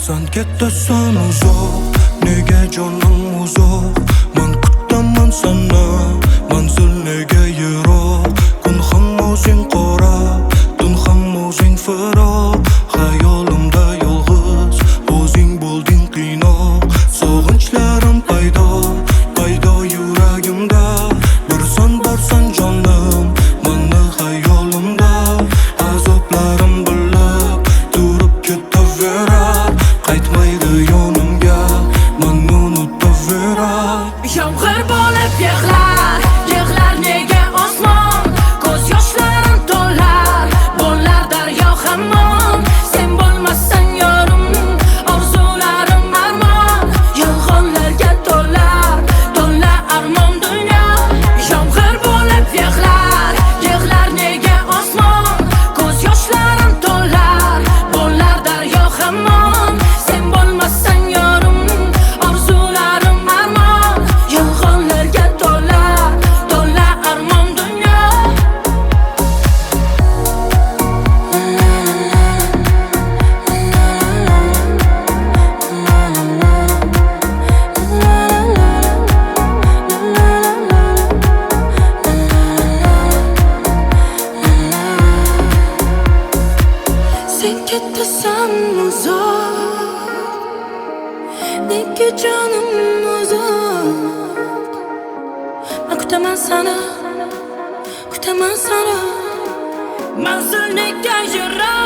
Sen ketasan uzoq, nega jonim uzoq? Men kutaman sana, manzil nega yiroq? Kun ham o'zing qora, tun ham o'zing firoq. Xayolimda yolg'iz, o'zing bo'lding qiynoq. Sog'inchlarim paydo, paydo yuragimda. Borsan jonim, meni xayolimda. Azoblarim bilib, turib ketaverar. Qaytmaydi yonimga, meni unutaverar. Yomg'ir bo'lib yig'lar, yig'lar nega osmon? Ko'z yoshlarim to'lar, bo'lar daryo hamon. Sen bo'lmasang yorim, orzularim armon. Yolg'onlarga to'lar, to'la armon dunyo. Yomg'ir bo'lib yig'lar, yig'lar nega osmon? Ko'z yoshlarim to'lar, bo'lar daryo hamon. Sen bo'lmasang yorim, orzularim armon. Yolg'onlarga to'lar, to'la armon dunyo. Sen ketasan uzoq, nega jonim uzoq? Men kutaman sana, manzil nega yiroq?